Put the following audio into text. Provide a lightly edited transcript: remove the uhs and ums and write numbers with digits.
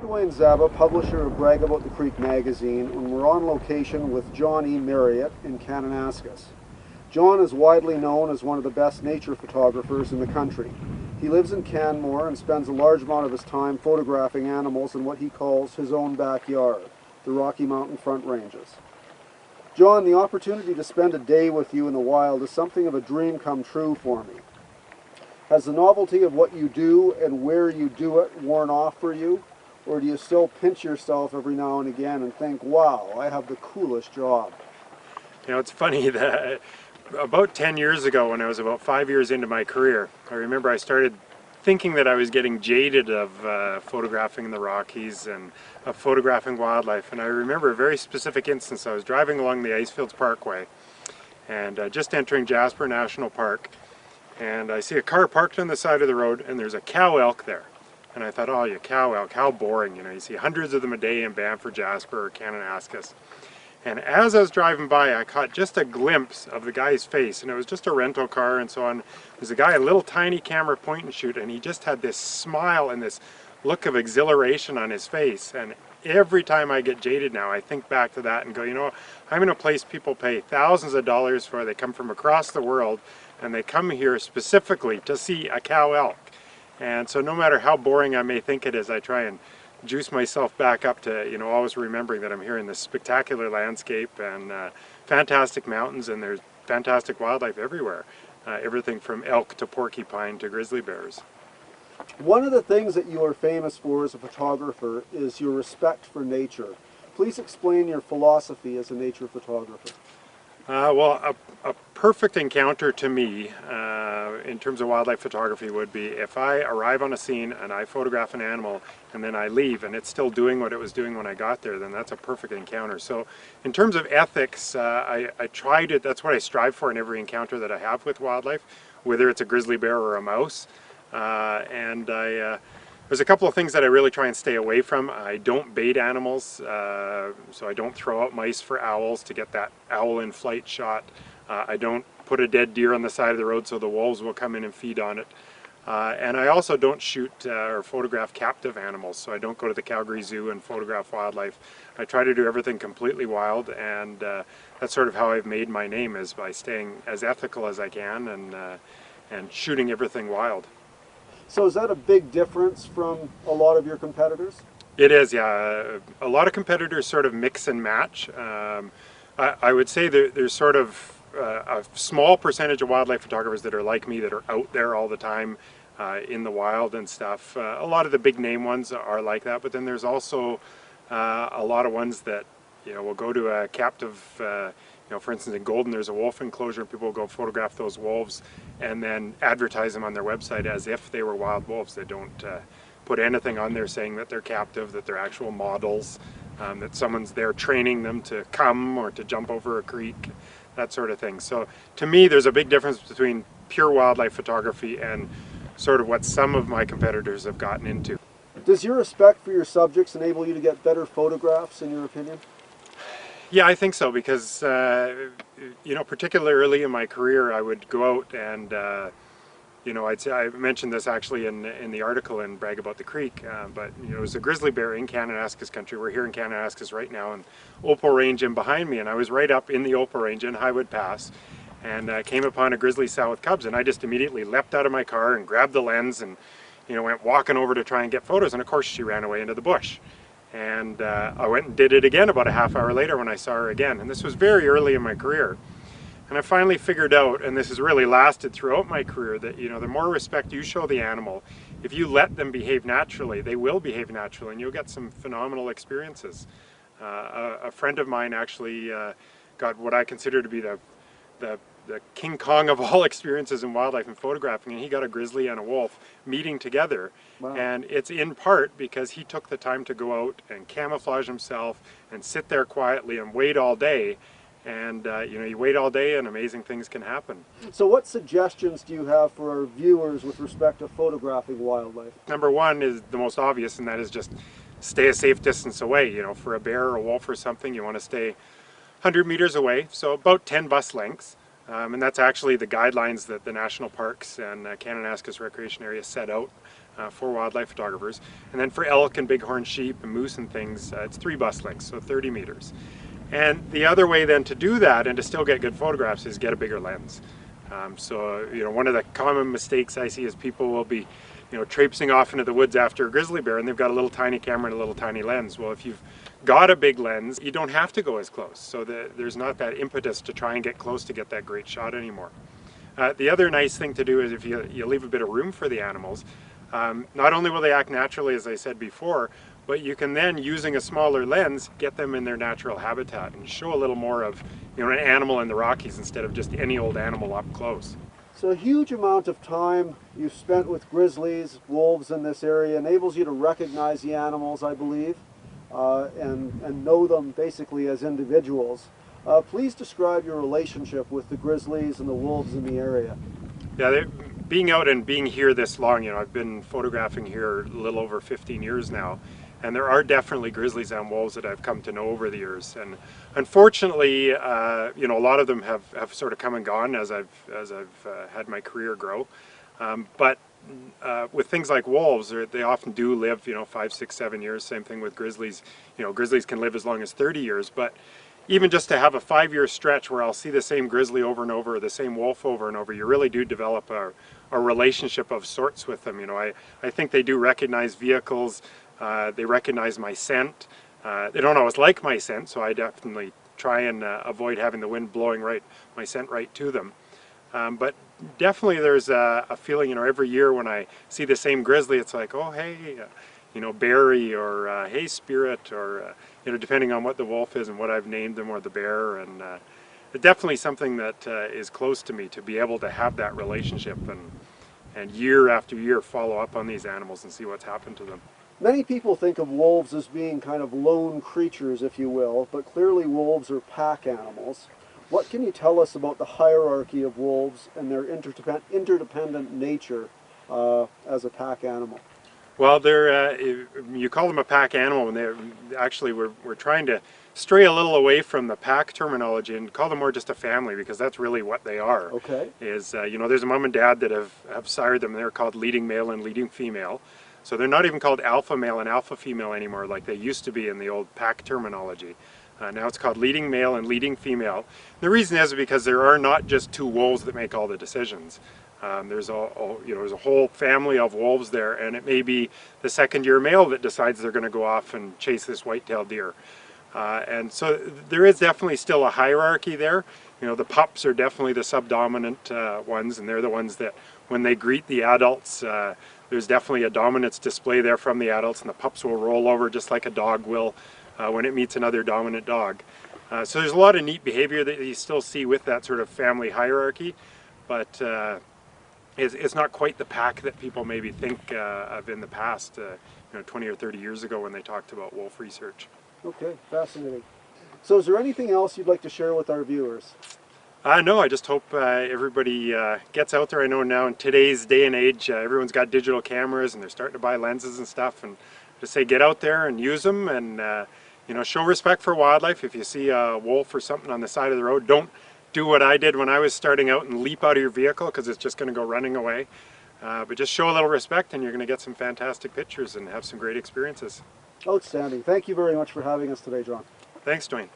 Dwayne Zaba, publisher of Bragg About the Creek magazine, and we're on location with John E. Marriott in Kananaskis. John is widely known as one of the best nature photographers in the country. He lives in Canmore and spends a large amount of his time photographing animals in what he calls his own backyard, the Rocky Mountain Front Ranges. John, the opportunity to spend a day with you in the wild is something of a dream come true for me. Has the novelty of what you do and where you do it worn off for you? Or do you still pinch yourself every now and again and think, wow, I have the coolest job? You know, it's funny that about 10 years ago, when I was about 5 years into my career, I remember I started thinking that I was getting jaded of photographing the Rockies and of photographing wildlife. And I remember a very specific instance. I was driving along the Icefields Parkway and just entering Jasper National Park, and I see a car parked on the side of the road, and there's a cow elk there. And I thought, oh, you cow elk, how boring. You know, you see hundreds of them a day in Banff or Jasper or Kananaskis. And as I was driving by, I caught just a glimpse of the guy's face, and it was just a rental car and so on. There's a guy, a little tiny camera point and shoot, and he just had this smile and this look of exhilaration on his face. And every time I get jaded now, I think back to that and go, you know, I'm in a place people pay thousands of dollars for. They come from across the world, and they come here specifically to see a cow elk. And so no matter how boring I may think it is, I try and juice myself back up to, you know, always remembering that I'm here in this spectacular landscape and fantastic mountains, and there's fantastic wildlife everywhere. Everything from elk to porcupine to grizzly bears. One of the things that you are famous for as a photographer is your respect for nature. Please explain your philosophy as a nature photographer. Well, a perfect encounter to me in terms of wildlife photography would be if I arrive on a scene and I photograph an animal and then I leave and it's still doing what it was doing when I got there, then that's a perfect encounter. So in terms of ethics, I try to, that's what I strive for in every encounter that I have with wildlife, whether it's a grizzly bear or a mouse. There's a couple of things that I really try and stay away from. I don't bait animals, so I don't throw out mice for owls to get that owl in flight shot. I don't put a dead deer on the side of the road so the wolves will come in and feed on it. And I also don't shoot or photograph captive animals, so I don't go to the Calgary Zoo and photograph wildlife. I try to do everything completely wild, and that's sort of how I've made my name, is by staying as ethical as I can and shooting everything wild. So is that a big difference from a lot of your competitors? It is, yeah. A lot of competitors sort of mix and match. I would say there's sort of a small percentage of wildlife photographers that are like me, that are out there all the time in the wild and stuff. A lot of the big name ones are like that, but then there's also a lot of ones that, you know, will go to a captive, you know, for instance in Golden there's a wolf enclosure, and people will go photograph those wolves and then advertise them on their website as if they were wild wolves. They don't put anything on there saying that they're captive, that they're actual models, that someone's there training them to come or to jump over a creek, that sort of thing. So to me there's a big difference between pure wildlife photography and sort of what some of my competitors have gotten into. Does your respect for your subjects enable you to get better photographs, in your opinion? Yeah, I think so, because you know, particularly early in my career, I would go out and you know, I mentioned this actually in the article in Bragg About the Creek, but you know, it was a grizzly bear in Kananaskis Country. We're here in Kananaskis right now, and Opal Range in behind me, and I was right up in the Opal Range in Highwood Pass, and came upon a grizzly sow with cubs, and I just immediately leapt out of my car and grabbed the lens and, you know, went walking over to try and get photos, and of course she ran away into the bush. And I went and did it again about a half hour later when I saw her again, and this was very early in my career. And I finally figured out, and this has really lasted throughout my career, that, you know, the more respect you show the animal, if you let them behave naturally, they will behave naturally, and you'll get some phenomenal experiences. A friend of mine actually got what I consider to be the King Kong of all experiences in wildlife and photographing, and he got a grizzly and a wolf meeting together. Wow. And it's in part because he took the time to go out and camouflage himself and sit there quietly and wait all day. And you know, you wait all day and amazing things can happen. So what suggestions do you have for our viewers with respect to photographing wildlife? Number one is the most obvious, and that is just stay a safe distance away. You know, for a bear or a wolf or something, you want to stay 100 meters away, so about 10 bus lengths. And that's actually the guidelines that the national parks and Kananaskis Recreation Area set out for wildlife photographers. And then for elk and bighorn sheep and moose and things, it's 3 bus lengths, so 30 meters. And the other way then to do that and to still get good photographs is get a bigger lens. So one of the common mistakes I see is people will be traipsing off into the woods after a grizzly bear and they've got a little tiny camera and a little tiny lens. Well, if you've got a big lens, you don't have to go as close. So there's not that impetus to try and get close to get that great shot anymore. The other nice thing to do is if you leave a bit of room for the animals, not only will they act naturally, as I said before, but you can then, using a smaller lens, get them in their natural habitat and show a little more of an animal in the Rockies instead of just any old animal up close. So a huge amount of time you've spent with grizzlies, wolves in this area enables you to recognize the animals, I believe, and know them basically as individuals. Please describe your relationship with the grizzlies and the wolves in the area. Yeah, being out and being here this long, I've been photographing here a little over 15 years now, and there are definitely grizzlies and wolves that I've come to know over the years. And unfortunately, a lot of them have sort of come and gone as I've had my career grow. But with things like wolves, they often do live 5, 6, 7 years. Same thing with grizzlies. Grizzlies can live as long as 30 years, but even just to have a 5-year stretch where I'll see the same grizzly over and over, or the same wolf over and over, you really do develop a relationship of sorts with them. I think they do recognize vehicles, they recognize my scent. They don't always like my scent, so I definitely try and avoid having the wind blowing my scent right to them. But definitely there's a feeling, every year when I see the same grizzly, it's like, oh hey, Barry, or hey Spirit, or depending on what the wolf is and what I've named them, or the bear. And it's definitely something that is close to me, to be able to have that relationship and year after year follow up on these animals and see what's happened to them. Many people think of wolves as being kind of lone creatures, if you will, but clearly wolves are pack animals. What can you tell us about the hierarchy of wolves and their interdependent nature as a pack animal? Well, you call them a pack animal, and actually we're trying to stray a little away from the pack terminology and call them more just a family, because that's really what they are. Okay. There's a mom and dad that have sired them. They're called leading male and leading female. So they're not even called alpha male and alpha female anymore like they used to be in the old pack terminology. Now it's called leading male and leading female. The reason is because there are not just 2 wolves that make all the decisions. There's a whole family of wolves there, and it may be the second-year male that decides they're going to go off and chase this white-tailed deer. And so there is definitely still a hierarchy there. The pups are definitely the subdominant ones, and they're the ones that when they greet the adults, there's definitely a dominance display there from the adults, and the pups will roll over just like a dog will when it meets another dominant dog. So there's a lot of neat behavior that you still see with that sort of family hierarchy, but it's not quite the pack that people maybe think of in the past, 20 or 30 years ago when they talked about wolf research. Okay, fascinating. So is there anything else you'd like to share with our viewers? No, I just hope everybody gets out there. I know now in today's day and age, everyone's got digital cameras and they're starting to buy lenses and stuff, and just say get out there and use them, and show respect for wildlife. If you see a wolf or something on the side of the road, don't do what I did when I was starting out and leap out of your vehicle, because it's just going to go running away. But just show a little respect and you're going to get some fantastic pictures and have some great experiences. Outstanding. Thank you very much for having us today, John. Thanks, Dwayne.